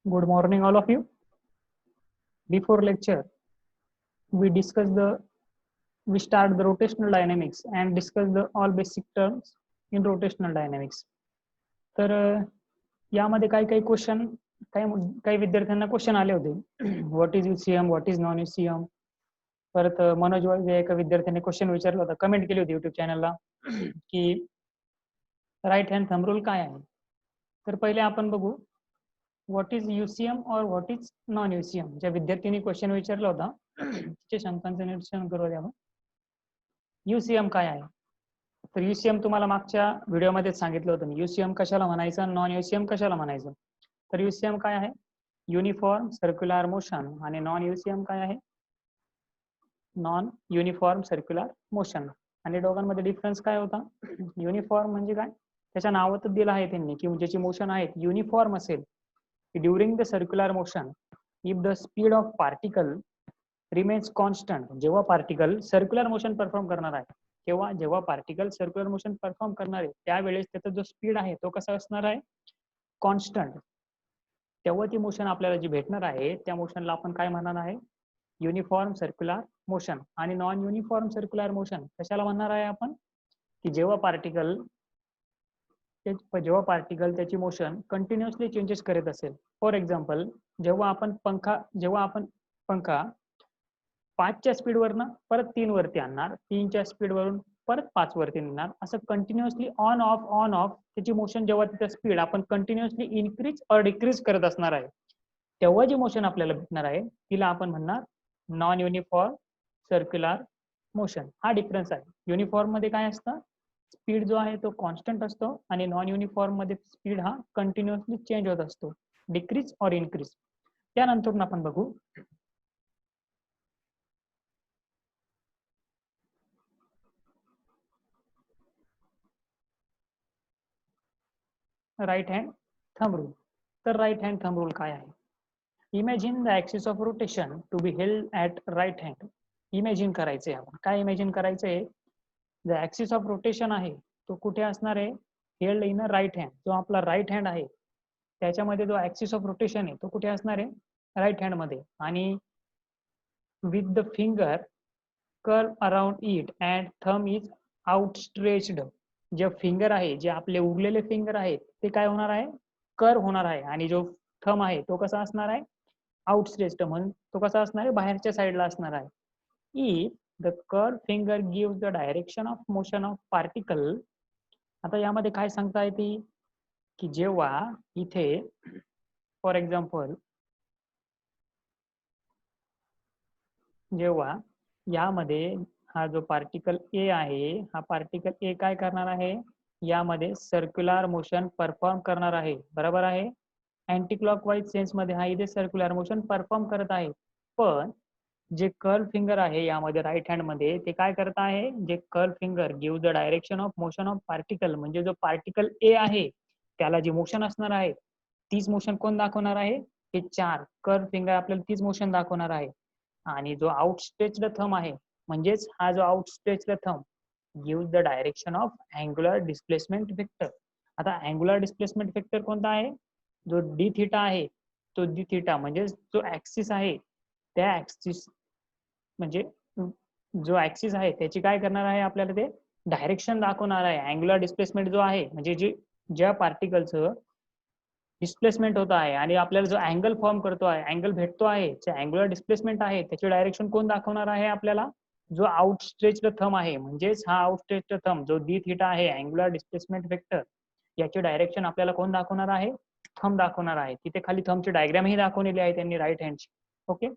Good morning, all of you. Before lecture, we discuss the we start the rotational dynamics and discuss the all basic terms in rotational dynamics. तर यामध्ये काही काही question काही विद्यार्थ्यांना question आले होते. What is UCM, what is non UCM. परत मनोज वळगे एका विद्यार्थ्याने क्वेश्चन विचारला होता, कमेंट केली होती युट्यूब चॅनलला की राईट हँड थंब रूल काय आहे. तर पहिले आपण बघू व्हॉट इज यूसीएम और व्हॉट इज नॉन यूसीएम. ज्या विद्यार्थ्यांनी क्वेश्चन विचारला होता तिच्या शंकांचं निरसन करूया आपण. यूसीएम काय आहे. तर यूसीएम तुम्हाला मागच्या व्हिडिओमध्ये सांगितलं होतं मी, यूसीएम कशाला म्हणायचं, नॉन यूसीएम कशाला म्हणायचं. तर यूसीएम काय आहे, युनिफॉर्म सर्क्युलर मोशन, आणि नॉन यूसीएम काय आहे, नॉन युनिफॉर्म सर्क्युलर मोशन. आणि दोघांमध्ये डिफरन्स काय होता. युनिफॉर्म म्हणजे काय, त्याच्या नावातच दिलं आहे त्यांनी की ज्याची मोशन आहेत युनिफॉर्म असेल, during the circular motion if the speed of particle remains constant. जेव्हा पार्टिकल सर्क्युलर मोशन परफॉर्म करणार आहे, जेव्हा पार्टिकल सर्क्युलर मोशन परफॉर्म करणार आहे त्यावेळेस त्याचा जो स्पीड आहे तो कसा असणार आहे, कॉन्स्टंट. तेव्हा ती मोशन आपल्याला जी भेटणार आहे त्या मोशनला आपण काय म्हणणार आहे, युनिफॉर्म सर्क्युलर मोशन. आणि नॉन युनिफॉर्म सर्क्युलर मोशन कशाला म्हणणार आहे आपण, की जेव्हा पार्टिकल त्याची मोशन कंटिन्युअसली चेंजेस करत असेल. फॉर एक्झाम्पल, जेव्हा आपण पंखा 5च्या स्पीडवरनं परत 3 वरती आणणार, 3च्या स्पीडवरून परत 5 वरती नेणार, असं कंटिन्युअसली ऑन ऑफ त्याची मोशन जेव्हा तिथं स्पीड आपण कंटिन्युअसली इन्क्रीज और डिक्रीज करत असणार आहे, तेव्हा जी मोशन आपल्याला भेटणार आहे तिला आपण म्हणणार नॉन युनिफॉर्म सर्क्युलर मोशन. हा डिफरन्स आहे. युनिफॉर्म मध्ये काय असतं, स्पीड जो आहे तो कॉन्स्टंट असतो, आणि नॉन युनिफॉर्म मध्ये स्पीड हा कंटिन्युअसली चेंज होत असतो, डिक्रीज और इन्क्रीज. त्यानंतर आपण बघू राईट हँड थंब रूल. तर राईट हँड थंब रूल काय आहे. Imagine the axis of rotation to be held at right hand. Imagine करायचंय आपण, काय इमॅजिन करायचंय, द ऍक्सिस ऑफ रोटेशन आहे तो कुठे असणार आहे, held in a right hand. जो आपला राईट हँड आहे त्याच्यामध्ये जो ऍक्सिस ऑफ रोटेशन आहे तो कुठे असणार आहे, राईट हँड मध्ये. आणि with the finger curve around it and thumb is outstretched. जे फिंगर आहे, जे आपले उरलेले फिंगर आहेत ते काय होणार आहे, कर्व होणार आहे. आणि जो थंब आहे तो कसा असणार आहे, आउटस्ट्रेच्ड, म्हणून तो कसा असणार आहे, बाहेरच्या साईडला असणार आहे. If the curve finger gives the direction of motion of particle. आता यामध्ये काय सांगता येते, की जेव्हा इथे फॉर एक्झाम्पल जेव्हा यामध्ये हा जो पार्टिकल ए आहे, हा पार्टिकल ए काय करणार आहे, यामध्ये सर्क्युलर मोशन परफॉर्म करणार आहे, बरोबर आहे. अँटी क्लॉकवाईज सेन्स मध्ये हा इथे सर्क्युलर मोशन परफॉर्म करत आहे. पण जे कर्ल फिंगर आहे यामध्ये राईट हँड मध्ये ते काय करत आहे, जे curl finger give the direction of motion of particle, म्हणजे जो पार्टिकल ए आहे त्याला जी मोशन असणार आहे तीच मोशन कोण दाखवणार आहे, हे 4 कर्ल फिंगर आपल्याला तीच मोशन दाखवणार आहे. आणि जो आउटस्ट्रेच्ड थंब आहे, म्हणजेच हा जो outstretched thumb give the direction of angular displacement vector. आता अँग्युलर डिस्प्लेसमेंट वेक्टर कोणता आहे, जो डी थिटा आहे, तो डी थिटा म्हणजे जो ऍक्सिस आहे त्या ऍक्सिस, म्हणजे जो ऍक्सिस आहे त्याची काय करणार आहे, आपल्याला ते डायरेक्शन दाखवणार आहे. अँग्युलर डिस्प्लेसमेंट जो आहे, म्हणजे जे ज्या पार्टिकलचं डिस्प्लेसमेंट होत आहे आणि आपल्याला जो अँगल फॉर्म करतो आहे, अँगल भेटतो आहे, जे अँग्युलर डिस्प्लेसमेंट आहे त्याची डायरेक्शन कोण दाखवणार आहे आपल्याला, जो आउटस्ट्रेच्ड थंब आहे. म्हणजेच हा आउटस्ट्रेच्ड थंब जो डी थिटा आहे, अँग्युलर डिस्प्लेसमेंट वेक्टर, याची डायरेक्शन आपल्याला कोण दाखवणार आहे, थंब दाखवणार आहे. तिथे खाली थंबची डायग्राम ही दाखवलेली आहे त्यांनी राईट हँडची. ओके,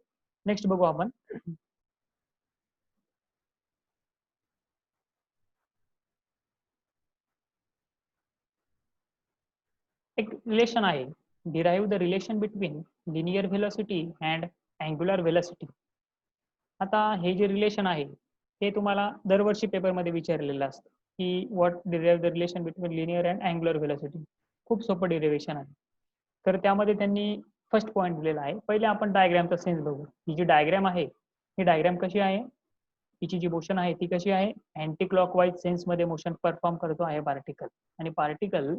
नेक्स्ट बघू आपण. एक रिलेशन आहे, derive the relation between linear velocity and angular velocity. आता हे जे रिलेशन आहे ते तुम्हाला दरवर्षी पेपरमध्ये विचारलेलं असतं की what derive the relation between linear and angular velocity. खूप सोपं डिरेव्हेशन आहे. तर त्यामध्ये त्यांनी फर्स्ट पॉईंट दिलेला आहे. पहिले आपण डायग्रामचा सेन्स बघू. ही जी डायग्राम आहे ही डायग्राम कशी आहे, हिची जी मोशन आहे ती कशी आहे, अँटी क्लॉकवाईज सेन्स मध्ये मोशन परफॉर्म करतो आहे पार्टिकल. आणि पार्टिकल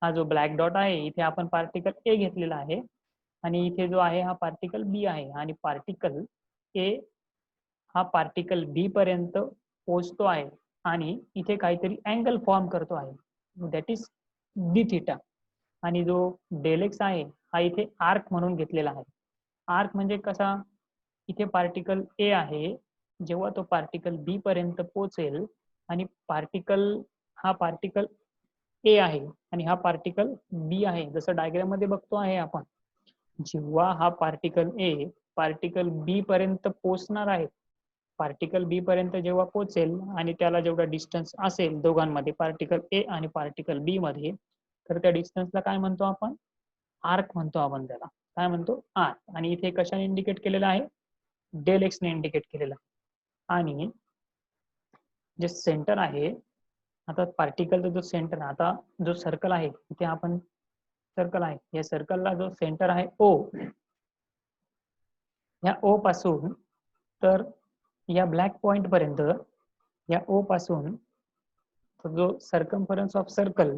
हा जो ब्लॅक डॉट आहे इथे आपण पार्टिकल ए घेतलेला आहे, आणि इथे जो आहे हा पार्टिकल बी आहे आणि पार्टिकल ए हा पार्टिकल बी पर्यंत पोहोचतो आहे आणि इथे काहीतरी अँगल फॉर्म करतो आहे, दॅट इज डी थिटा. आणि जो डेल एक्स आहे हा इथे आर्क म्हणून घेतलेला आहे. आर्क म्हणजे कसा, इथे पार्टिकल ए आहे, जेव्हा तो पार्टिकल बी पर्यंत पोहोचेल आणि हा पार्टिकल ए आहे आणि हा पार्टिकल बी आहे, जसं डायग्राम मध्ये बघतो आहे आपण, जेव्हा हा पार्टिकल ए पार्टिकल बी पर्यंत पोहोचणार आहे, पार्टिकल बी पर्यंत जेव्हा पोहोचेल आणि त्याला जेवढा डिस्टन्स असेल दोघांमध्ये, पार्टिकल ए आणि पार्टिकल बी मध्ये, तर त्या डिस्टन्सला काय म्हणतो आपण, आर्क म्हणतो आपण त्याला. काय म्हणतो, आर्क. आणि इथे कशाने इंडिकेट केलेला आहे, डेल एक्स ने इंडिकेट केलेला आहे. आणि जे सेंटर आहे, आता पार्टिकलचा जो सेंटर, आता जो सर्कल आहे इथे आपण सर्कल आहे, या सर्कलला जो सेंटर आहे ओ, या ओ पासून तर या ब्लॅक पॉइंट पर्यंत, या ओ पासून जो circumference of circle,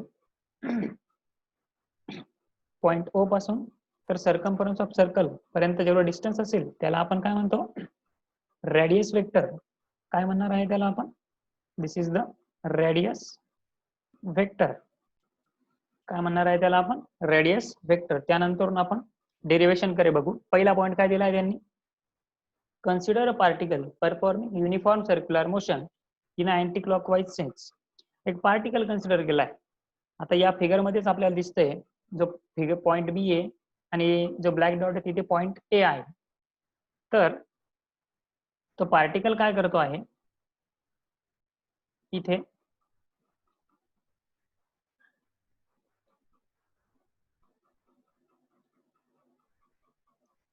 point O पासून तर सर्कम्फरन्स ऑफ सर्कल पर्यंत जेवढा डिस्टन्स असेल त्याला आपण काय म्हणतो, रेडियस वेक्टर. काय म्हणणार आहे त्याला आपण, दिस इज द रेडियस वेक्टर. काय म्हणणार आहे त्याला आपण, रेडियस वेक्टर. त्यानंतर आपण डेरिवेशन कडे बघू. पहिला पॉइंट काय दिला आहे त्यांनी, consider a particle performing uniform circular motion in anti clockwise sense. एक पार्टिकल कन्सिडर केला आहे. आता या फिगर मध्येच आपल्याला दिसतंय, जो फिगर पॉइंट बी आहे आणि जो ब्लॅक डॉट आहे तिथे पॉइंट ए आहे. तर तो पार्टिकल काय करतो आहे, इथे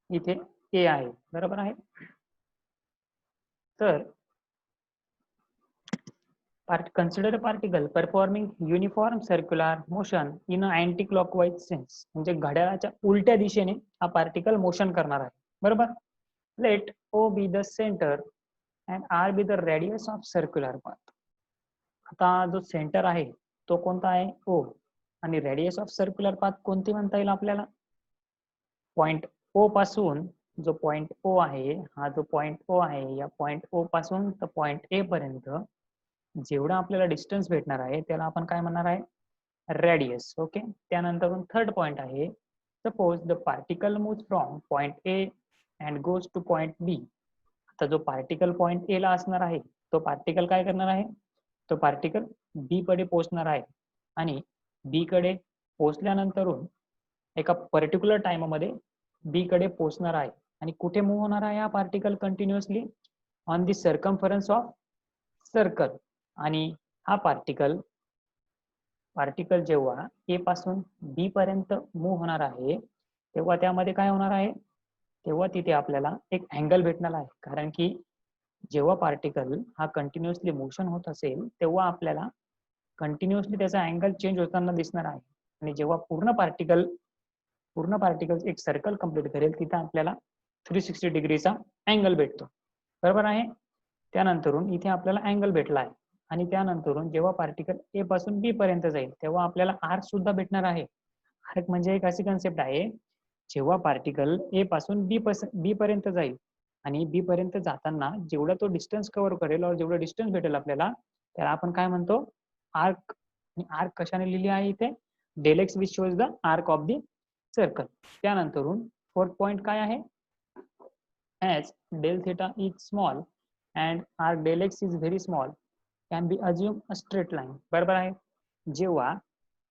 इथे ए आहे, बरोबर आहे. तर consider a particle performing uniform circular motion in a anti-clockwise sense. म्हणजे घड्याळाच्या उलट्या दिशेने हा पार्टिकल मोशन करणार आहे, बरोबर. Let O be the center and R be the radius of circular path. आता जो सेंटर आहे तो कोणता आहे, O, आणि रेडियस ऑफ सर्क्युलर पाथ कोणती म्हणता येईल आपल्याला, पॉइंट O पासून जो पॉइंट O आहे, हा जो पॉइंट O आहे, या पॉइंट O पासून तर पॉइंट A पर्यंत जेवढा आपल्याला डिस्टन्स भेटणार आहे त्याला आपण काय म्हणणार आहे, रेडियस. ओके. त्यानंतर थर्ड पॉइंट आहे, suppose the particle moves from point A and goes to point B. आता जो पार्टिकल पॉइंट ए ला असणार आहे तो पार्टिकल काय करणार आहे, तो पार्टिकल बी कडे पोहोचणार आहे आणि बी कडे पोहोचल्यानंतरून एका पर्टिक्युलर टाइम मध्ये बी कडे पोहोचणार आहे. आणि कुठे मूव्ह होणार आहे हा particle, continuously on the circumference of circle. आणि हा पार्टिकल जेव्हा ए पासून बी पर्यंत मूव्ह होणार आहे तेव्हा त्यामध्ये काय होणार आहे, तेव्हा तिथे आपल्याला एक अँगल भेटणार आहे. कारण की जेव्हा पार्टिकल हा कंटिन्युअसली मोशन होत असेल तेव्हा आपल्याला कंटिन्युअसली त्याचा अँगल चेंज होताना दिसणार आहे. आणि जेव्हा पूर्ण पार्टिकल एक सर्कल कंप्लीट करेल तिथे आपल्याला 360 डिग्रीचा अँगल भेटतो, बरोबर आहे. त्यानंतरून इथे आपल्याला अँगल भेटला आहे आणि त्यानंतरून जेव्हा पार्टिकल ए पासून बी पर्यंत जाईल तेव्हा आपल्याला आर्क सुद्धा भेटणार आहे. आर्क म्हणजे एक अशी कन्सेप्ट आहे, जेव्हा पार्टिकल ए पासून बी पर्यंत जाईल आणि बी पर्यंत जाताना जेवढा तो डिस्टन्स कव्हर करेल और जेवढा डिस्टन्स भेटेल आपल्याला त्याला आपण काय म्हणतो, आर्क. आणि आर्क कशाने लिहिली आहे इथे, del x which shows the arc of the circle. त्यानंतरून फोर्थ पॉइंट काय आहे, as del theta is small and arc del x is very small can be assumed a straight line. बरोबर आहे. जेव्हा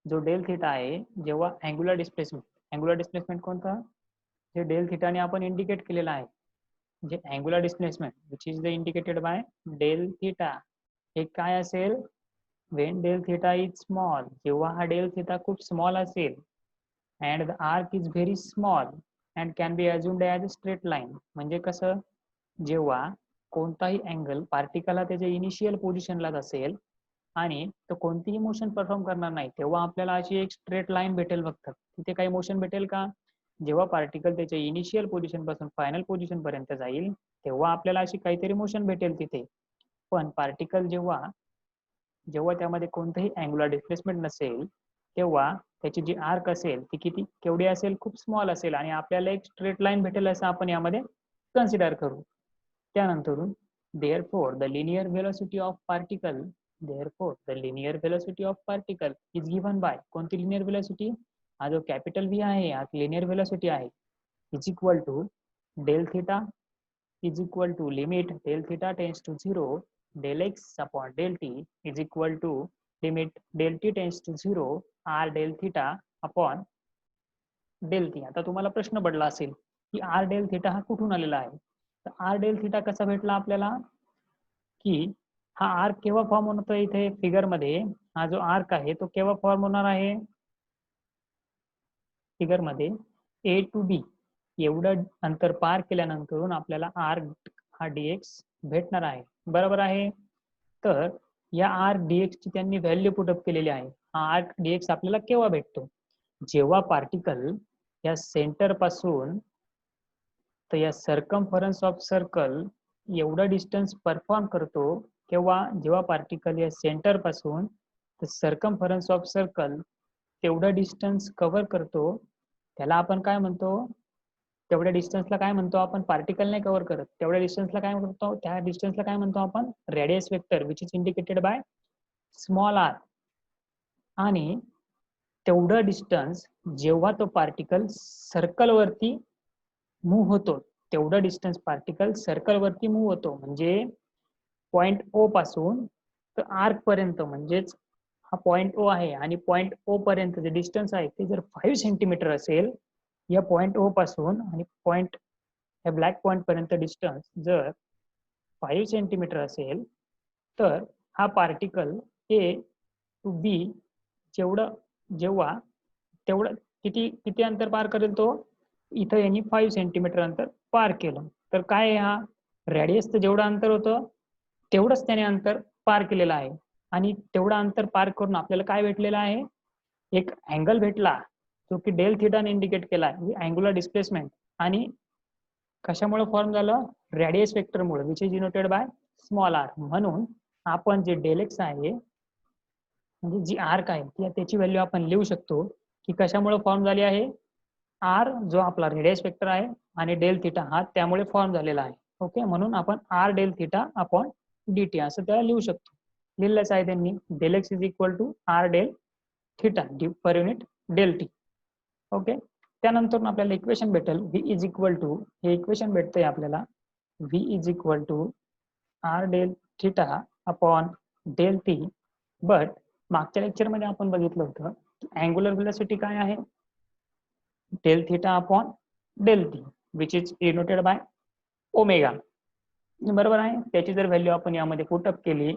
जो डेल थिटा आहे, जेव्हा angular displacement कोणता, जे डेल थिटाने आपण इंडिकेट केलेला आहे, जे angular displacement which is the indicated by del theta, हे काय असेल, when del theta is small, जेव्हा हा डेल थिटा खूप स्मॉल असेल, and the arc is very small and can be assumed as a straight line. म्हणजे कसं, जेव्हा कोणताही अँगल पार्टिकल त्याच्या इनिशियल पोझिशनलाच असेल आणि तो कोणतीही मोशन परफॉर्म करणार नाही तेव्हा आपल्याला अशी एक स्ट्रेट लाईन भेटेल. फक्त तिथे काही मोशन भेटेल का, जेव्हा पार्टिकल त्याच्या इनिशियल पोझिशन पासून फायनल पोझिशन पर्यंत जाईल तेव्हा आपल्याला अशी काहीतरी मोशन भेटेल तिथे. पण पार्टिकल जेव्हा त्यामध्ये कोणतंही अँग्युलर डिस्प्लेसमेंट नसेल तेव्हा त्याची जी आर्क असेल ती केवढी असेल, खूप स्मॉल असेल आणि आपल्याला एक स्ट्रेट लाईन भेटेल असं आपण यामध्ये कन्सिडर करू. त्यानंतरून therefore the linear velocity of particle is given by कोणती लिनियर व्हेलॉसिटी, हा जो कॅपिटल व्ही आहे हा लिनियर व्हेलॉसिटी आहे, is equal to del theta is equal to limit del theta tends to 0 del x upon del t is equal to limit del t tends to 0 r del theta upon del t. आता तुम्हाला प्रश्न पडला असेल की r del theta हा कुठून आलेला आहे. तर r del theta कसा भेटला आपल्याला, की हा आर्क केव्हा फॉर्म होतो, इथे फिगर मध्ये हा जो आर्क आहे तो केव्हा फॉर्म होणार आहे, फिगर मध्ये ए टू बी एवढं अंतर पार केल्यानंतर आपल्याला आर्क हा dx भेटणार आहे. बरोबर आहे. तर या आर्क dx ची त्यांनी व्हॅल्यू पुटअप केलेली आहे. हा आर्क dx आपल्याला केव्हा भेटतो, जेव्हा पार्टिकल या सेंटर पासून तर या सर्कम्फरन्स ऑफ सर्कल एवढा डिस्टन्स परफॉर्म करतो, केव्हा, जेव्हा पार्टिकल या सेंटर पासून तर सर्कम्फरन्स ऑफ सर्कल तेवढा डिस्टन्स कव्हर करतो, त्याला आपण काय म्हणतो, तेवढ्या डिस्टन्सला काय म्हणतो आपण, पार्टिकल नाही कव्हर करत तेवढ्या डिस्टन्सला काय म्हणतो, त्या डिस्टन्सला काय म्हणतो आपण, radius vector which is indicated by small R. आणि तेवढं डिस्टन्स जेव्हा तो पार्टिकल सर्कलवरती मूव्ह होतो, तेवढं डिस्टन्स पार्टिकल सर्कलवरती मूव्ह होतो, म्हणजे पॉइंट ओ पासून तर आर्क पर्यंत, म्हणजेच हा पॉइंट ओ आहे आणि पॉइंट ओ पर्यंत जे डिस्टन्स आहे ते जर 5 सेंटीमीटर असेल, या पॉइंट ओ पासून आणि पॉइंट या ब्लॅक पॉइंट पर्यंत डिस्टन्स जर 5 सेंटीमीटर असेल, तर हा पार्टिकल ए टू बी जेव्हा तेवढं किती किती अंतर पार करेल तो, इथं यांनी 5 सेंटीमीटर अंतर पार केलं, तर काय हा रेडियस तर जेवढं अंतर होतं तेवढंच त्याने अंतर पार केलेलं आहे. आणि तेवढं अंतर पार करून आपल्याला काय भेटलेलं आहे, एक अँगल भेटला जो की डेल थिटाने इंडिकेट केला आहे, अँग्युलर डिस्प्लेसमेंट. आणि कशामुळे फॉर्म झालं, रेडियस वेक्टरमुळे which is denoted by small r. म्हणून आपण जे डेल एक्स आहे म्हणजे जी आर्क आहे त्याची व्हॅल्यू आपण लिहू शकतो की कशामुळे फॉर्म झाली आहे, आर जो आपला रेडियस वेक्टर आहे आणि डेल थिटा हा त्यामुळे फॉर्म झालेला आहे. ओके, म्हणून आपण R del theta upon D T असं त्याला लिहू शकतो. लिहिलंच आहे त्यांनी, del X is equal to R del theta per unit del T. Okay, त्यानंतर आपल्याला इक्वेशन भेटेल व्ही इज इक्वल टू, हे इक्वेशन भेटतंय आपल्याला, V is equal to R del theta upon del T. But मागच्या लेक्चरमध्ये आपण बघितलं होतं की अँग्युलर व्हेलॉसिटी काय आहे, del theta upon del T which is denoted by omega. बरोबर आहे. त्याची जर व्हॅल्यू आपण यामध्ये पुटअप केली,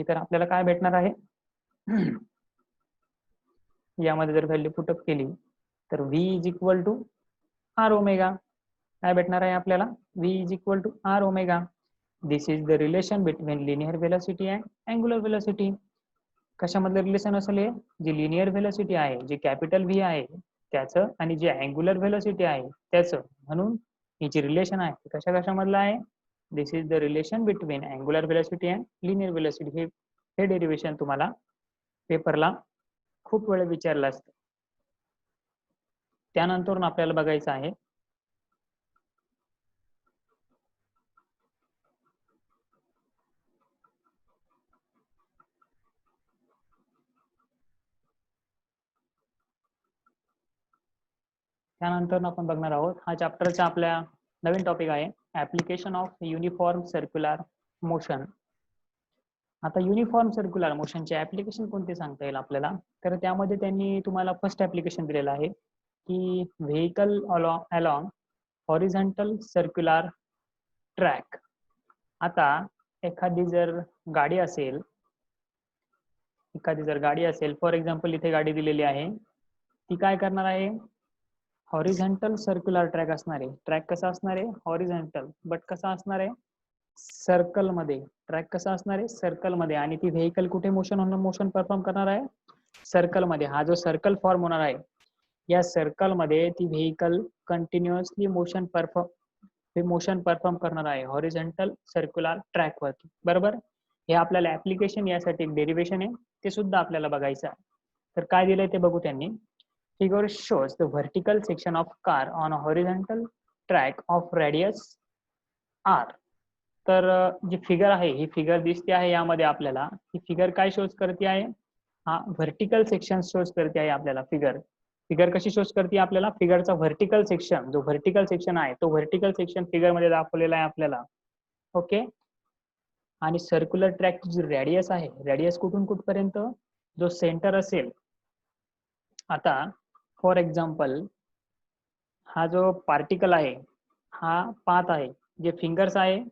तर आपल्याला काय भेटणार आहे, यामध्ये जर व्हॅल्यू पुटअप केली तर v is equal to r omega. काय भेटणार आहे आपल्याला, V is equal to r omega. This is the relation between linear velocity and angular velocity. कशामधलं रिलेशन असेल हे, जी लिनियर व्हेलॉसिटी आहे, जी कॅपिटल व्ही आहे त्याचं आणि जे अँग्युलर व्हेलॉसिटी आहे त्याचं. म्हणून ही जी रिलेशन आहे ते कशा कशामधलं आहे, this is the relation between angular velocity and linear velocity. हे डेरिव्हेशन तुम्हाला पेपरला खूप वेळ विचारलं असतं. त्यानंतर आपल्याला बघायचं आहे त्यानंतर आपण बघणार आहोत, हा चॅप्टरचा आपल्या नवीन टॉपिक आहे application of uniform circular motion. आता युनिफॉर्म सर्क्युलर मोशनचे ऍप्लिकेशन कोणते सांगता येईल आपल्याला, तर त्यामध्ये त्यांनी तुम्हाला फर्स्ट ऍप्लिकेशन दिलेलं आहे की vehicle along horizontal circular track. आता एखादी जर गाडी असेल, फॉर एक्झाम्पल इथे गाडी दिलेली आहे, ती काय करणार आहे, हॉरिझॉन्टल सर्क्युलर ट्रॅक असणार आहे. ट्रॅक कसा असणार आहे, हॉरिझॉन्टल, बट कसा असणार आहे, सर्कल मध्ये. ट्रॅक कसा असणार आहे, सर्कल मध्ये. आणि ती व्हेकल कुठे मोशन परफॉर्म करणार आहे, सर्कल मध्ये. हा जो सर्कल फॉर्म होणार आहे या सर्कल मध्ये ती व्हेकल कंटिन्युअसली मोशन परफॉर्म करणार आहे हॉरिझॉन्टल सर्क्युलर ट्रॅक वरती. बरोबर. हे आपल्याला ऍप्लिकेशन यासाठी डेरिवेशन आहे, ते सुद्धा आपल्याला बघायचं आहे. तर काय दिलंय ते बघू त्यांनी. Figure shows the vertical section of car on a horizontal track of radius R. तर जी फिगर आहे, ही फिगर दिसते आहे यामध्ये आपल्याला, ही फिगर काय शोज करते आहे, हा व्हर्टिकल सेक्शन शोज करते आहे आपल्याला. फिगर कशी शोज करते आपल्याला, फिगरचा व्हर्टिकल सेक्शन, जो व्हर्टिकल सेक्शन आहे तो व्हर्टिकल सेक्शन फिगर मध्ये दाखवलेला आहे आपल्याला. ओके. आणि सर्क्युलर ट्रॅकची जी रेडियस आहे, रेडियस कुठून कुठपर्यंत, जो सेंटर असेल. आता फॉर एक्झाम्पल हा जो पार्टिकल आहे, हा पाथ आहे, जे फिंगर्स आहे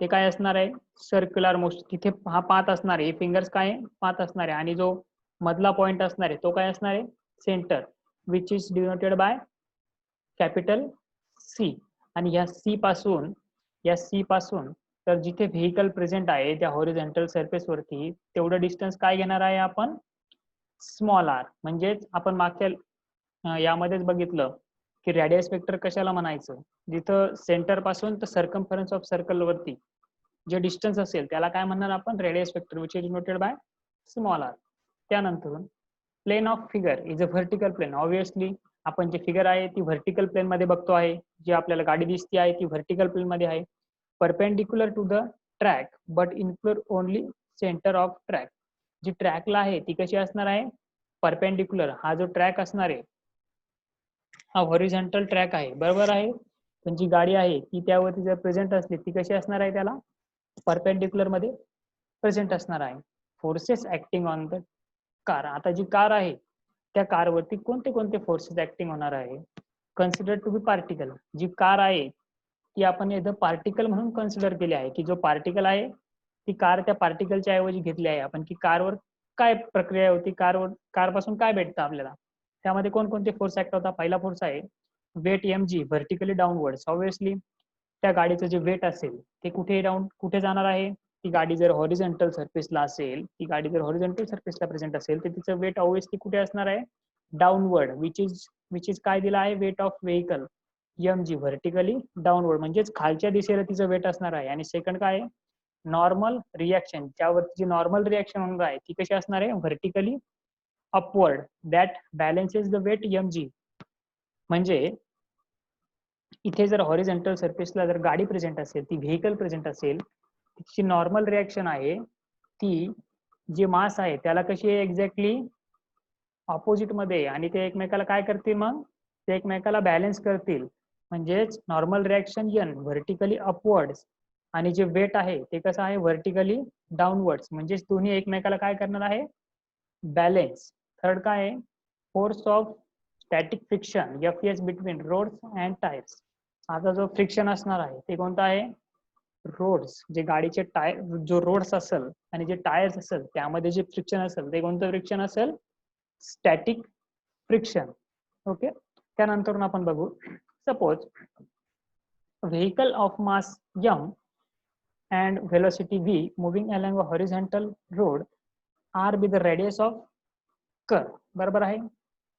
ते काय असणार आहे, सर्क्युलर मोशन. तिथे हा पाथ असणार आहे, फिंगर्स काय पाथ असणार आहे, आणि जो मधला पॉइंट असणार आहे तो काय असणार आहे, centre, which is denoted by capital C. आणि या सी पासून तर जिथे व्हेकल प्रेझेंट आहे त्या हॉरिझॉन्टल सरफेस वरती, तेवढं डिस्टन्स काय घेणार आहे आपण, स्मॉल आर. म्हणजेच आपण मागच्या यामध्येच बघितलं की रेडियस वेक्टर कशाला म्हणायचं, जिथं सेंटर पासून तर सर्कम्फरन्स ऑफ सर्कल वरती जे डिस्टन्स असेल त्याला काय म्हणणार आपण, radius vector, which is denoted by small r. त्यानंतर plane of figure is a vertical plane. Obviously आपण जे फिगर आहे ती व्हर्टिकल प्लेन मध्ये बघतो आहे, जी आपल्याला गाडी दिसते आहे ती व्हर्टिकल प्लेन मध्ये आहे. Perpendicular to the track but include only centre of track. जी ट्रॅकला आहे ती कशी असणार आहे, परपेंडिक्युलर. हा जो ट्रॅक असणार आहे हा हॉरिझॉन्टल ट्रॅक आहे, बरोबर आहे. पण जी गाडी आहे ती त्यावरती जर प्रेझेंट असली ती कशी असणार आहे, त्याला परपेंडिक्युलर मध्ये प्रेझेंट असणार आहे. Forces acting on the car. आता जी कार आहे त्या कारवरती कोणते कोणते फोर्सेस ऍक्टिंग होणार आहे, कन्सिडर टू बी पार्टिकल. जी कार आहे ती आपण एकदा पार्टिकल म्हणून कन्सिडर केली आहे, की जो पार्टिकल आहे ती कार त्या पार्टिकलच्या ऐवजी घेतली आहे आपण, की कारवर काय प्रक्रिया होती, कार पासून काय भेटतं आपल्याला. त्यामध्ये कोणकोणते फोर्स ऍक्ट होता. पहिला फोर्स आहे weight mg, vertically downwards. Obviously त्या गाडीचं जे वेट असेल ते कुठे जाणार आहे, ती गाडी जर हॉरिझॉन्टल सरफेसला असेल, ती गाडी जर हॉरिझॉन्टल सरफेसला प्रेझेंट असेल तर तिचं वेट ऑब्विसली कुठे असणार आहे, डाऊनवर्ड. विच इज काय दिला आहे, weight of vehicle mg, vertically downward, म्हणजेच खालच्या दिशेला तिचं वेट असणार आहे. आणि सेकंड काय आहे, नॉर्मल रिॲक्शन, ज्यावरती जी नॉर्मल रिॲक्शन होणार आहे ती कशी असणार आहे, vertically upward, that balances the weight mg. म्हणजे इथे जर हॉरिझॉन्टल सरफेसला जर गाडी प्रेझेंट असेल, ती व्हेकल प्रेझेंट असेल, तिची नॉर्मल रिॲक्शन आहे ती जी मास आहे त्याला कशी आहे, एक्झॅक्टली ऑपोजिट मध्ये, आणि ते एकमेकाला काय करतील, मग ते एकमेकाला बॅलन्स करतील. म्हणजेच normal reaction n vertically upwards, आणि जे वेट आहे ते कसं आहे, व्हर्टिकली डाऊनवर्ड्स. म्हणजेच दोन्ही एकमेकाला काय करणार आहे, बॅलन्स. थर्ड काय आहे, force of static friction Fs between roads and tyres. आता जो फ्रिक्शन असणार आहे ते कोणता आहे, रोड्स, जे गाडीचे टायर, जो रोड्स असेल आणि जे टायर्स असेल त्यामध्ये जे फ्रिक्शन असेल ते कोणतं फ्रिक्शन असेल, स्टॅटिक फ्रिक्शन. ओके. त्यानंतर आपण बघू, suppose vehicle of mass m and velocity v moving along a horizontal road r with the radius of curve. बरोबर आहे.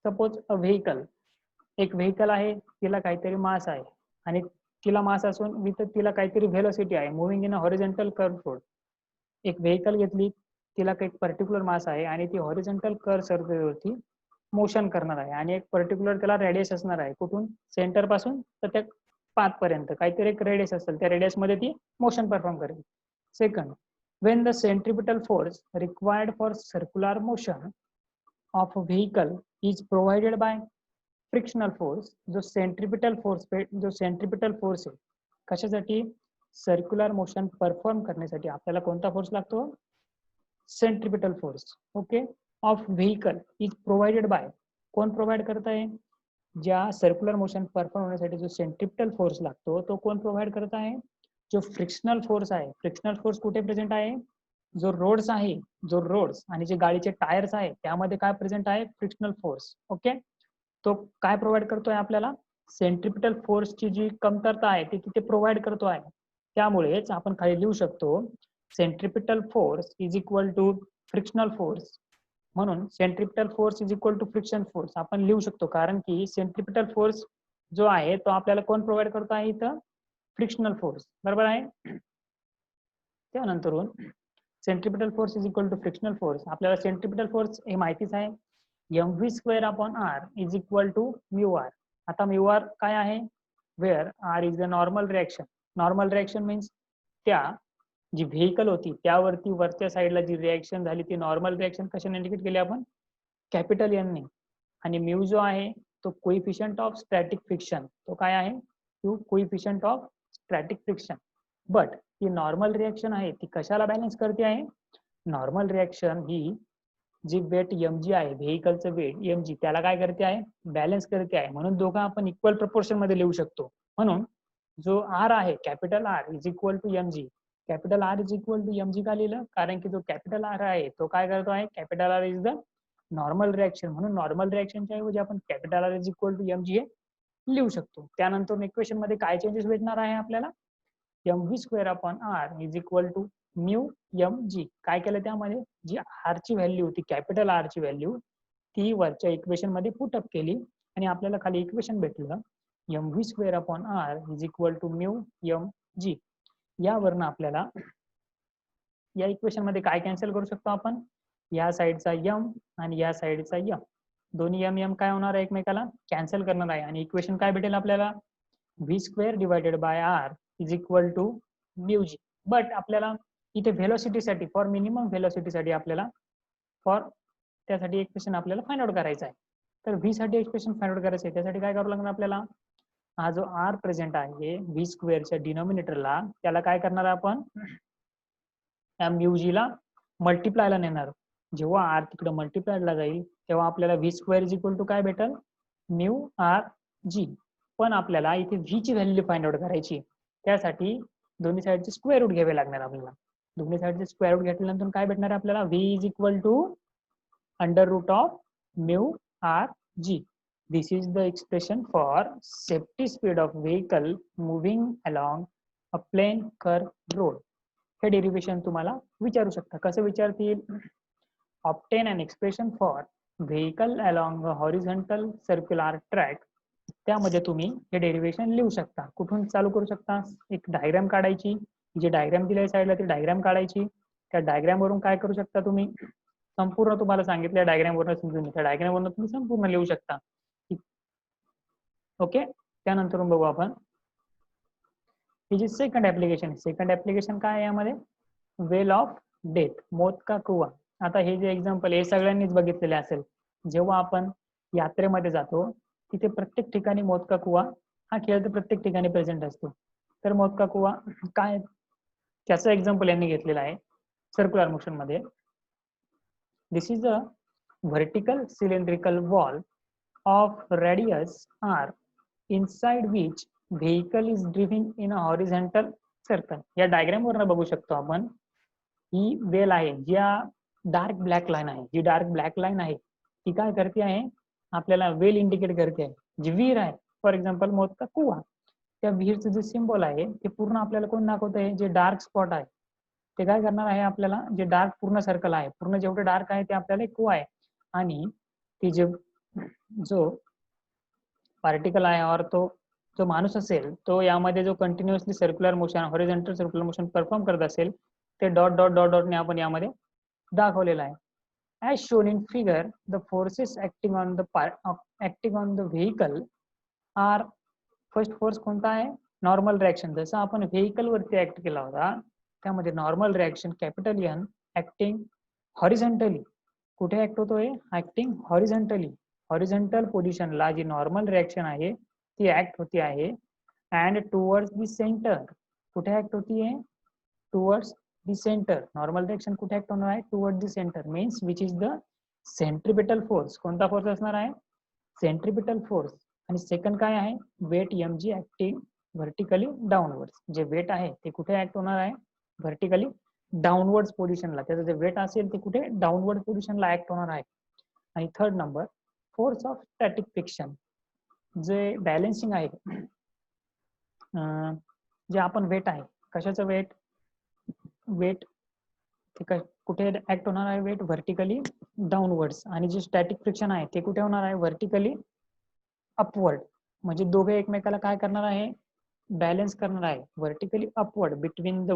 सपोज अ व्हेकल, एक व्हेकल आहे, तिला काहीतरी मास आहे आणि तिला मास असून विथ तिला काहीतरी व्हेलॉसिटी आहे, moving in a horizontal curve road. एक व्हेकल घेतली, तिला काही पर्टिक्युलर मास आहे आणि ती हॉरिझॉन्टल कर्व सरफेसवरती मोशन करणार आहे, आणि एक पर्टिक्युलर त्याला रेडियस असणार आहे, कुठून, सेंटर पासून तर त्या पाथ पर्यंत काहीतरी एक रेडियस असेल, त्या रेडियस मध्ये ती मोशन परफॉर्म करेल. Second, when the centripetal force required for circular motion of a vehicle is provided by frictional force. जो सेंट्रिपिटल फोर्स आहे कशासाठी, सर्क्युलर मोशन परफॉर्म करण्यासाठी आपल्याला कोणता फोर्स लागतो, centripetal force. Okay. Of vehicle is provided bye, कोण provide करत आहे, ज्या सर्क्युलर मोशन परफॉर्म होण्यासाठी जो सेंट्रिपिटल फोर्स लागतो तो कोण प्रोव्हाइड करत आहे, जो फ्रिक्शनल फोर्स आहे. फ्रिक्शनल फोर्स कुठे प्रेझेंट आहे, जो रोड्स आहे, जो रोड्स आणि जे गाडीचे टायर्स आहे त्यामध्ये काय प्रेझेंट आहे, फ्रिक्शनल फोर्स. ओके. तो काय प्रोव्हाइड करतोय आपल्याला, सेंट्रिपिटल फोर्सची जी कमतरता आहे ती तिथे प्रोव्हाइड करतो आहे. त्यामुळेच आपण खाली लिहू शकतो, centripetal force is equal to frictional force. म्हणून centripetal force is equal to friction force आपण लिहू शकतो, कारण की सेंट्रिपिटल फोर्स जो आहे तो आपल्याला कोण प्रोव्हाइड करतो आहे, इथं फ्रिक्शनल फोर्स. बरोबर आहे. त्यानंतरून centripetal force is equal to frictional force. आपल्याला सेंट्रिपिटल फोर्स हे माहितीच आहे, mv square upon R is equal to mu r. आता म्यू आर काय आहे, where r is the normal reaction. Normal reaction means त्या जी व्हेकल होती त्यावरती वरच्या साईडला जी रिएक्शन झाली ती नॉर्मल रिएक्शन कशाने इंडिकेट केली आपण, कॅपिटल एन ने. आणि म्यू जो आहे तो कोइफिशियंट ऑफ स्टॅटिक फ्रिक्शन, तो काय आहे, तो coefficient of static friction. But he normal reaction आहे ती कशाला बॅलन्स करते आहे, नॉर्मल रिएक्शन ही जी वेट mg आहे, व्हेकलचं वेट mg, त्याला काय करते आहे, बॅलन्स करते आहे. म्हणून दोघं आपण इक्वल प्रपोर्शन मध्ये लिहू शकतो. म्हणून जो आर आहे, capital R is equal to mg. Capital R is equal to mg का लिहिलं, कारण की जो कॅपिटल आर आहे तो काय करतो आहे, capital R is the normal reaction. म्हणून नॉर्मल रिएक्शनच्या ऐवजी आपण capital R is equal to mg हे लिहू शकतो. त्यानंतर इक्वेशन मध्ये काय चेंजेस भेटणार आहे आपल्याला, mv square upon R is equal to mu mg. काय केलं त्यामध्ये, जी आर ची व्हॅल्यू होती, कॅपिटल आर ची व्हॅल्यू, ती वरच्या इक्वेशन मध्ये पुट अप केली आणि आपल्याला खाली इक्वेशन भेटलं mv square upon R is equal to mu mg. यावरनं आपल्याला या इक्वेशन मध्ये काय कॅन्सल करू शकतो आपण, या साईडचा m आणि या साईडचा m, दोन्ही m काय होणार आहे, एकमेकाला कॅन्सल करणार आहे. आणि इक्वेशन काय भेटेल आपल्याला, v square divided by R is equal to mu G. But आपल्याला इथे व्हेलॉसिटीसाठी, फॉर मिनिमम व्हेलॉसिटीसाठी आपल्याला त्यासाठी एक्सप्रेशन आपल्याला फाइंड आउट करायचं आहे. तर व्ही साठी एक्सप्रेशन फाइंड आउट करायचं आहे, त्यासाठी काय करावं लागणार आपल्याला, हा जो आर प्रेझेंट आहे व्ही स्क्वेअरच्या डिनॉमिनेटरला, त्याला काय करणार आपण, या म्यूजी ला मल्टिप्लायला नेणार. जेव्हा आर तिकडे मल्टिप्लायला जाईल तेव्हा आपल्याला V square is equal to काय भेटेल, म्यू आर जी. पण आपल्याला इथे व्ही ची व्हॅल्यू फाइंड आउट करायची, त्यासाठी दोन्ही साईडचे स्क्वेअर रूट घ्यावे लागणार आपल्याला. दोन्ही साईडचे स्क्वेअर रूट घेतल्यानंतर काय भेटणार आहे आपल्याला, V is equal to under root of mu R G. This is the expression for safety speed of vehicle moving along a plane curve road. हे डेरिव्हेशन तुम्हाला विचारू शकता. कसं विचारतील, obtain an expression for vehicle along a horizontal circular track. त्यामध्ये तुम्ही हे derivation लिहू शकता. कुठून चालू करू शकता, एक डायग्राम काढायची, जी डायग्राम दिली आहे साईडला ती डायग्राम काढायची. त्या डायग्राम वरून काय करू शकता तुम्ही, संपूर्ण तुम्हाला सांगितल्या डायग्राम वरून समजून, त्या डायग्राम वरून तुम्ही संपूर्ण लिहू शकता. ओके, त्यानंतर बघू आपण ही जी सेकंड ऍप्लिकेशन. सेकंड ऍप्लिकेशन काय आहे यामध्ये, वेल ऑफ डेथ, मौत का कुआ. आता हे जे एक्झाम्पल हे सगळ्यांनीच बघितलेले असेल. जेव्हा आपण यात्रेमध्ये जातो तिथे प्रत्येक ठिकाणी मौत का कुआ हा खेळ तर प्रत्येक ठिकाणी प्रेझेंट असतो. तर मौत का कुआ काय, त्याचं एक्झाम्पल यांनी घेतलेलं आहे सर्क्युलर मोशन मध्ये. This is a vertical cylindrical wall of radius r inside which vehicle is driven in a horizontal circle. या डायग्राम वरून बघू शकतो आपण, ही वेल आहे, ज्या डार्क ब्लॅक लाईन आहे, जी डार्क ब्लॅक लाईन आहे ती काय करते आहे, आपल्याला वेल इंडिकेट करते आहे. जी विहीर आहे, फॉर एक्झाम्पल मौत का कुआ, त्या विहीरचं जे सिम्बॉल आहे ते पूर्ण आपल्याला कोण दाखवत आहे, जे डार्क स्पॉट आहे ते काय करणार आहे आपल्याला, जे डार्क पूर्ण सर्कल आहे, पूर्ण जेवढे डार्क आहे ते आपल्याला एक कुआ आहे. आणि ती जो पार्टिकल आहे और तो जो माणूस असेल तो यामध्ये जो continuously circular motion, horizontal circular motion perform करत असेल ते डॉट डॉट डॉट डॉटने आपण यामध्ये दाखवलेलं आहे. As shown in figure, the forces acting on the vehicle are, first force कोणता आहे, नॉर्मल रिएक्शन. जसं आपण व्हेकल वरती ऍक्ट केला होता त्यामध्ये normal reaction capital N acting horizontally. कुठे ऍक्ट होतोय, ऍक्टिंग हॉरिझॉन्टली. हॉरिझॉन्टल पोझिशनला जी नॉर्मल रिएक्शन आहे ती ऍक्ट होती आहे अँड टुवर्ड्स द सेंटर. कुठे ऍक्ट होतीये, towards the centre. Normal reaction कुठे ऍक्ट होणार आहे, towards the centre, means which is the centripetal force. कोणता फोर्स असणार आहे, सेंट्रिपिटल फोर्स. आणि सेकंड काय आहे, weight mg acting vertically downwards. जे वेट आहे ते कुठे ऍक्ट होणार आहे, व्हर्टिकली डाऊनवर्ड पोझिशनला. त्याचं जे वेट असेल ते कुठे, डाऊनवर्ड पोझिशनला ऍक्ट होणार आहे. आणि third number, force of static friction. जे बॅलन्सिंग आहे, जे आपण वेट आहे, कशाचं वेट, वेट ते कुठे ऍक्ट होणार आहे, वेट व्हर्टिकली डाऊनवर्ड्स. आणि जे स्टॅटिक फ्रिक्शन आहे ते कुठे होणार आहे, व्हर्टिकली अपवर्ड. म्हणजे दोघे एकमेकाला काय करणार आहे, बॅलन्स करणार आहे, vertically upward between the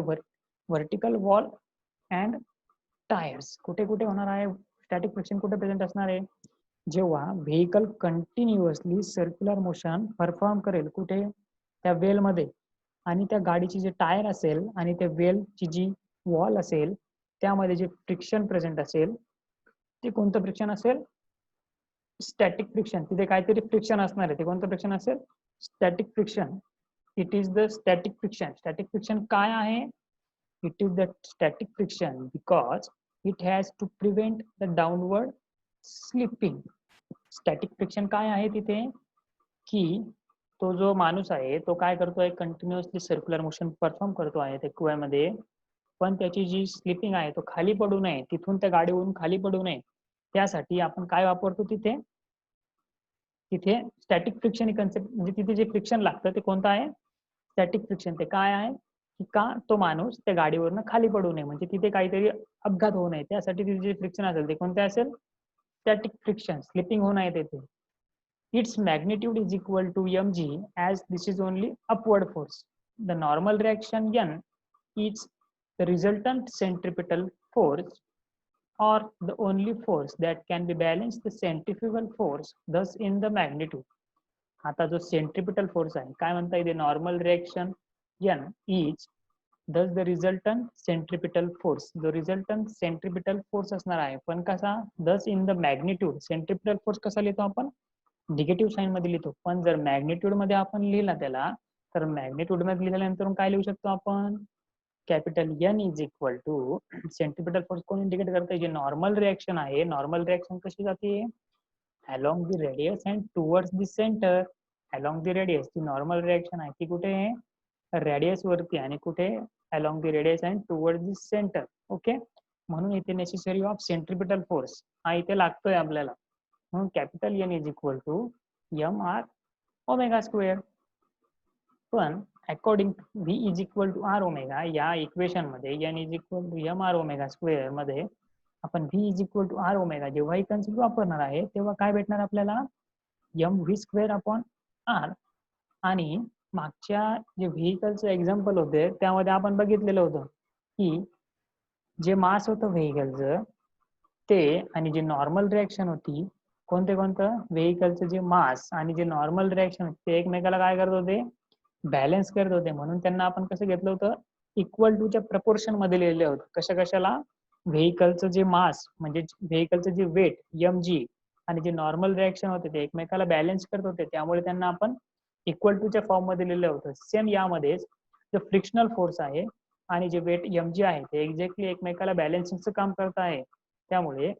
vertical wall and tyres. कुठे कुठे होणार आहे स्टॅटिक फ्रिक्शन, कुठे प्रेझेंट असणार आहे? जेव्हा vehicle continuously circular motion perform करेल कुठे, त्या वेल मध्ये, आणि त्या गाडीची जे टायर असेल आणि त्या वेलची जी वॉल असेल त्यामध्ये जे फ्रिक्शन प्रेझेंट असेल ते कोणतं फ्रिक्शन असेल? Static friction. तिथे काहीतरी फ्रिक्शन असणार आहे, ते कोणतं फ्रिक्शन असेल? Static friction. It is the static friction. Static friction काय आहे? It is the static friction because it has to prevent the downward slipping. Static friction काय आहे तिथे? की तो जो माणूस आहे तो काय करतोय, कंटिन्युअसली सर्क्युलर मोशन परफॉर्म करतो आहे त्या कुव्यामध्ये, पण त्याची जी स्लिपिंग आहे तो खाली पडू नये, तिथून त्या गाडीवरून खाली पडू नये, त्यासाठी आपण काय वापरतो तिथे? तिथे स्टॅटिक फ्रिक्शन ही कन्सेप्ट, म्हणजे तिथे जे फ्रिक्शन लागतं ते कोणतं आहे? Static friction. ते काय आहे की का तो माणूस त्या गाडीवरनं खाली पडू नये, म्हणजे तिथे काहीतरी अपघात होऊ नये, त्यासाठी तिथे जे फ्रिक्शन असेल ते कोणते असेल? Static friction. स्लिपिंग होऊ नये तिथे. Its magnitude is equal to mg as this is only upward force. The normal reaction n is the resultant centripetal force or the only force that can be balanced the centrifugal force, thus in the magnitude. आता जो centripetal force आहे काय म्हणता येते? Normal reaction n is thus the resultant centripetal force. जो resultant centripetal force असणार आहे, पण कसा? thus in the magnitude. Centripetal force कसा लिहितो आपण? निगेटिव्ह साइन मध्ये लिहितो, पण जर मॅग्निट्यूड मध्ये आपण लिहिला त्याला, तर मॅग्निट्यूड मध्ये लिहिल्यानंतर काय लिहू शकतो आपण? Capital N is equal to centripetal force कोण इंडिकेट करते? जे नॉर्मल रिएक्शन आहे, नॉर्मल रिएक्शन कशी जाते? Along the radius and towards the centre. Along the radius ची नॉर्मल रिएक्शन आहे ती कुठे आहे? रेडियस वरती, आणि कुठे? Along the radius and towards the centre. Okay, म्हणून इथे नेसेसरी ऑफ सेंट्रिपिटल फोर्स हा इथे लागतोय आपल्याला. म्हणून capital N is equal to m r omega square. पण according v is equal to r omega या इक्वेशन मध्ये N is equal to m r omega square मध्ये आपण v is equal to r omega जेव्हा ही concept वापरणार आहे तेव्हा काय भेटणार आपल्याला? M V square upon r. आणि मागच्या जे व्हेकलचं एक्झाम्पल होते त्यामध्ये आपण बघितलेलं होतं की जे मास होतं व्हेकलचं ते आणि जे नॉर्मल रिएक्शन होती, कोणतं व्हेकलचं जे मास आणि जे नॉर्मल रिएक्शन होते ते एकमेकाला काय करत होते? बॅलन्स करत होते. म्हणून त्यांना आपण कसं घेतलं होतं? इक्वल टूच्या प्रपोर्शन मध्ये लिहिलं होतं. कशाला? व्हेकलचं जे मास म्हणजे व्हेकलचं जे वेट एम जी आणि जे नॉर्मल रिएक्शन होते ते एकमेकाला बॅलन्स करत होते, त्यामुळे त्यांना आपण इक्वल टूच्या फॉर्म मध्ये लिहिलं होतं. सेम यामध्येच जो फ्रिक्शनल फोर्स आहे आणि जे वेट एम जी आहे ते एक्झॅक्टली एकमेकाला बॅलन्सिंगचं काम करत आहे, त्यामुळे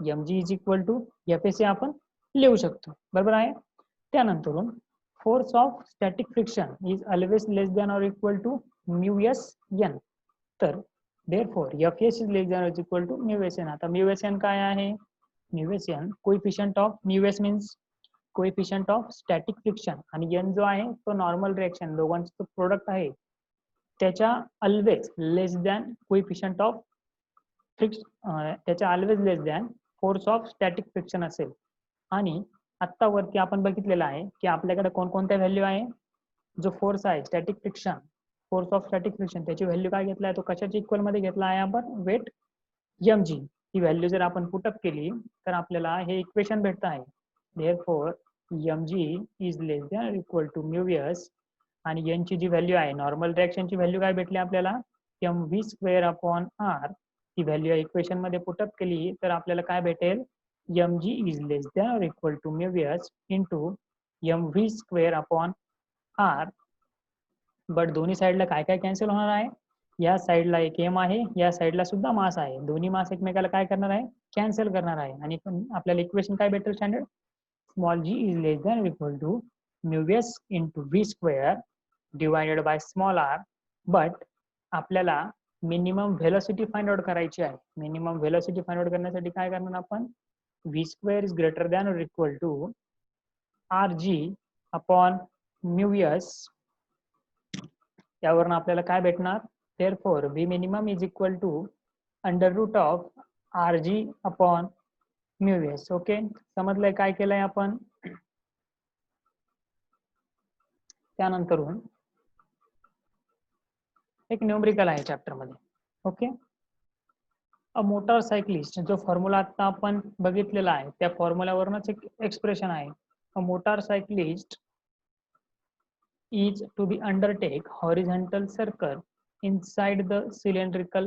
M G is equal to F S आपण लिहू शकतो. बरोबर आहे. त्यानंतर force of static friction is always less than or equal to mu S N. तर therefore F S is less than or equal to mu S N. आता mu S N काय आहे? Mu S N coefficient of, mu S means coefficient of static friction, आणि N जो आहे तो normal reaction, दोघांचा तो प्रोडक्ट आहे, त्याच्या always less than coefficient of त्याच्या always less than force of static friction असेल. आणि आत्ता वरती आपण बघितलेलं आहे की आपल्याकडे कोणकोणत्या व्हॅल्यू आहे? जो फोर्स आहे static friction, force of static friction, त्याची व्हॅल्यू काय घेतला आहे? तो कशाच्या इक्वल मध्ये घेतला आहे आपण? Weight m g. ही व्हॅल्यू जर आपण पुटअप केली तर आपल्याला हे इक्वेशन भेटत आहे. therefore M G is less than equal to mu S, आणि एन ची जी व्हॅल्यू आहे नॉर्मल रिएक्शनची व्हॅल्यू काय भेटली आपल्याला? M V square upon R. ती व्हॅल्यू इक्वेशन मध्ये पुटअप केली तर आपल्याला काय भेटेल? M G is less than equal to mu S into M V square upon R. But दोन्ही साईडला काय काय कॅन्सल होणार आहे? या साईडला एक एम आहे, या साईडला सुद्धा मास आहे, दोन्ही मास एकमेकाला काय करणार आहे? कॅन्सल करणार आहे. आणि आपल्याला इक्वेशन काय भेटेल standard? Small G is less than equal to mu S into V square divided by small R. But आपल्याला मिनिमम व्हेलॉसिटी फाइंड आउट करायची आहे. मिनिमम व्हेलॉसिटी फाइंड आउट करण्यासाठी काय करणार आपण? V square is greater than or equal to r g upon mu s. यावरून आपल्याला काय भेटणार? therefore v minimum is equal to under root of R g upon mu s. Okay, समजलंय काय केलंय आपण? त्यानंतरून एक न्यूमरिकल आहे चॅप्टर मध्ये. ओके. अ मोटारसायकलिस्ट, जो फॉर्म्युला आता आपण बघितलेला आहे त्या फॉर्म्युल्यावरूनच एक एक्सप्रेशन आहे. अ मोटारसायकलिस्ट is to be undertake horizontal circle inside the cylindrical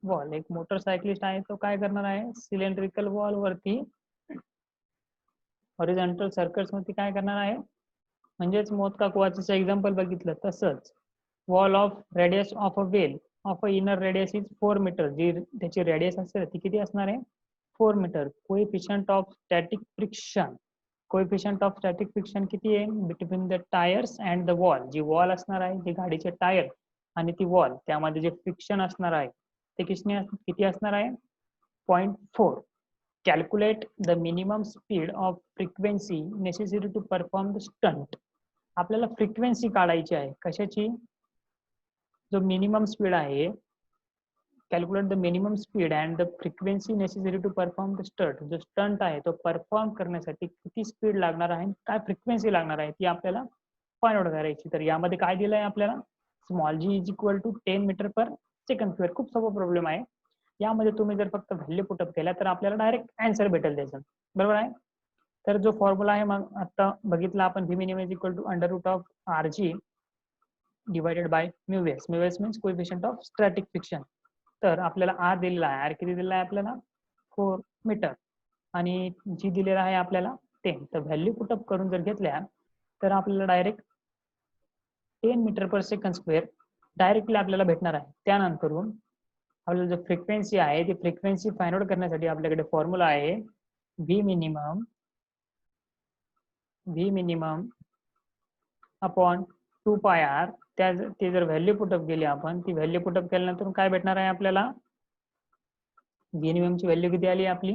wall. एक मोटरसायकलिस्ट आहे तो काय करणार आहे, सिलेंड्रिकल वॉल वरती हॉरिझॉन्टल सर्कल्स वरती काय करणार आहे, म्हणजेच मोदका कुवाचं एक्झाम्पल बघितलं तसंच wall of radius of a well of a inner radius is 4 metre. जी त्याची रेडियस असेल ती किती असणार आहे, 4 metre. Coefficient of static friction, coefficient of static friction किती आहे, between the tyres and the wall. जी वॉल असणार आहे, जे गाडीचे टायर आणि ती वॉल, त्यामध्ये जे फ्रिक्शन असणार आहे ते किती असणार आहे, 0.4. Calculate the minimum speed of frequency necessary to perform the stunt. आपल्याला फ्रिक्वेन्सी काढायची आहे कशाची, जो मिनिमम स्पीड आहे, calculate the minimum speed and the frequency necessary to perform the stunt. जो स्टंट आहे तो परफॉर्म करण्यासाठी किती स्पीड लागणार आहे, काय फ्रिक्वेन्सी लागणार आहे ती आपल्याला फाइंड आउट करायची. तर यामध्ये काय दिलं आहे आपल्याला, small G is equal to 10 metre per second square. खूप सोपा प्रॉब्लेम आहे. यामध्ये तुम्ही जर फक्त व्हॅल्यू पुटअप केला तर आपल्याला डायरेक्ट आन्सर भेटेल त्याचं, बरोबर आहे. तर जो फॉर्म्युला आहे मग आता बघितला आपण, V minimum is equal to under root of R G divided by mu S. Mu S means coefficient of static friction. तर आपल्याला आर दिलेला आहे, आर किती दिलेला आहे आपल्याला, 4 मीटर, आणि जी दिलेला आहे आपल्याला 10. तर व्हॅल्यू पुटअप करून जर घेतल्या तर आपल्याला direct 10 metre per second square directly आपल्याला भेटणार आहे. त्यानंतरून आपल्याला जो फ्रिक्वेन्सी आहे ती फ्रिक्वेन्सी फाइंड आउट करण्यासाठी आपल्याकडे फॉर्म्युला आहे व्ही मिनिमम अपॉन 2 पाय आर. ते जर व्हॅल्यू पुटअप केली आपण, ती व्हॅल्यू पुटअप केल्यानंतर काय भेटणार आहे आपल्याला, व्ही मिनिमम ची व्हॅल्यू किती आली आपली,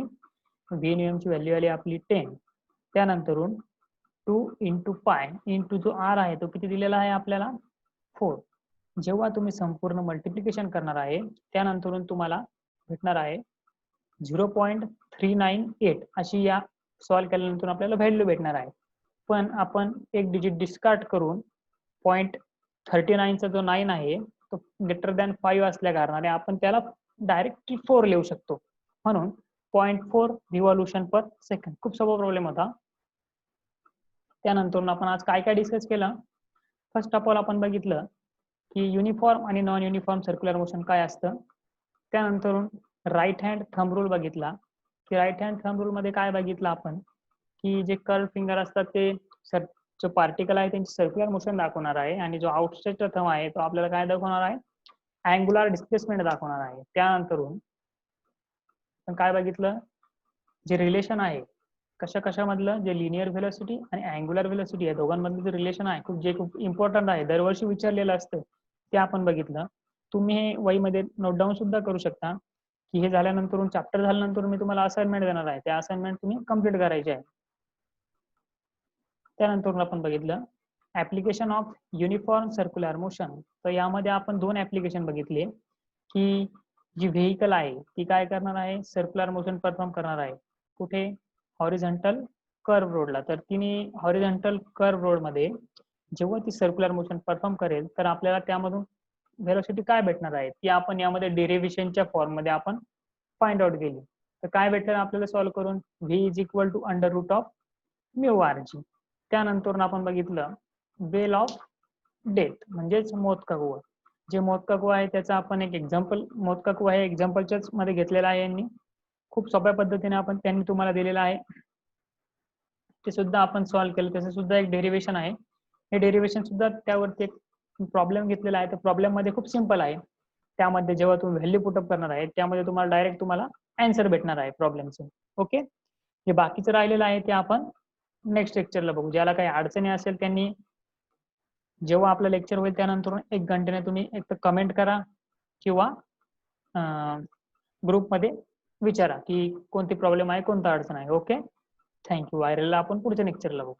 व्ही मिनिमम ची व्हॅल्यू आली आपली 10. त्यानंतरून 2 इंटू पाय इंटू जो आर आहे तो किती दिलेला आहे आपल्याला, 4. जेव्हा तुम्ही संपूर्ण मल्टिप्लिकेशन करणार आहे त्यानंतरून तुम्हाला भेटणार आहे 0.398 अशी या सॉल्व्ह केल्यानंतर आपल्याला व्हॅल्यू भेटणार आहे. पण आपण एक डिजिट डिस्कार्ड करून 0.39 चा जो 9 आहे तो ग्रेटर दॅन 5 असल्या कारणाने आपण त्याला डायरेक्टली 4 लिहू शकतो. म्हणून 0.4 रिव्हॉल्युशन पर सेकंड. खूप सोपा प्रॉब्लेम होता. त्यानंतर आपण आज काय काय डिस्कस केलं, फर्स्ट ऑफ ऑल आपण बघितलं की युनिफॉर्म आणि नॉन युनिफॉर्म सर्क्युलर मोशन काय असतं. त्यानंतर राईट हँड थंब रूल बघितला, की राईट हँड थंब रूल मध्ये काय बघितलं आपण, की जे कर्व फिंगर असतात ते जो पार्टिकल आहे त्यांची सर्क्युलर मोशन दाखवणार आहे, आणि जो आउटस्ट्रेचचा थंब आहे तो आपल्याला काय दाखवणार आहे, अँग्युलर डिस्प्लेसमेंट दाखवणार आहे. त्यानंतरून आपण काय बघितलं, जे रिलेशन आहे कशा कशामधलं, जे लिनियर व्हेलॉसिटी आणि अँग्युलर व्हेलॉसिटी आहे दोघांमधलं जे रिलेशन आहे खूप इम्पॉर्टंट आहे, दरवर्षी विचारलेलं असतं, ते आपण बघितलं. तुम्ही हे वहीमध्ये नोट डाऊन सुद्धा करू शकता, की हे झाल्यानंतर चॅप्टर झाल्यानंतर मी तुम्हाला असाइनमेंट देणार आहे, त्या असाइनमेंट तुम्ही कम्प्लीट करायचे आहे. त्यानंतर आपण बघितलं application of uniform circular motion. तर यामध्ये आपण 2 ऍप्लिकेशन बघितले, की जी व्हेकल आहे ती काय करणार आहे, सर्क्युलर मोशन परफॉर्म करणार आहे. कुठे, हॉरिझॉन्टल कर्व रोडला. तर तिने हॉरिझॉन्टल कर्व रोड मध्ये जेव्हा ती सर्क्युलर मोशन परफॉर्म करेल तर आपल्याला त्यामधून व्हेलॉसिटी काय भेटणार आहे ती आपण यामध्ये डेरिव्हेशनच्या फॉर्म मध्ये आपण फाइंड आउट केली. तर काय भेटलं आपल्याला सॉल्व्ह करून, V is equal to under root of mu R G. त्यानंतर आपण बघितलं वेल ऑफ डेथ, म्हणजेच मोदका कुवा. जे मोदका कुवा आहे त्याचा आपण एक एक्झाम्पल, मोदका कुवा हे एक्झाम्पलच्याच मध्ये घेतलेला आहे यांनी. खूप सोप्या पद्धतीने आपण त्यांनी तुम्हाला दिलेलं आहे, ते सुद्धा आपण सॉल्व्ह केलं. त्याचं सुद्धा एक डेरिव्हेशन आहे. हे डेरिव्हेशन सुद्धा त्यावरती एक प्रॉब्लेम घेतलेला आहे. तर प्रॉब्लेम मध्ये खूप सिंपल आहे. त्यामध्ये जेव्हा तुम्ही व्हॅल्यू पुटअप करणार आहे त्यामध्ये तुम्हाला डायरेक्ट तुम्हाला आन्सर भेटणार आहे प्रॉब्लेमचं. ओके. जे बाकीचं राहिलेलं आहे ते आपण नेक्स्ट लेक्चरला बघू. ज्याला काही अडचणी असेल त्यांनी जेव्हा आपलं लेक्चर होईल त्यानंतर 1 घंट्याने तुम्ही एक तर कमेंट करा किंवा ग्रुपमध्ये विचारा की कोणती प्रॉब्लेम आहे, कोणता अडचण आहे. Okay, thank you. व्हायरलला आपण पुढच्या लेक्चरला बघू.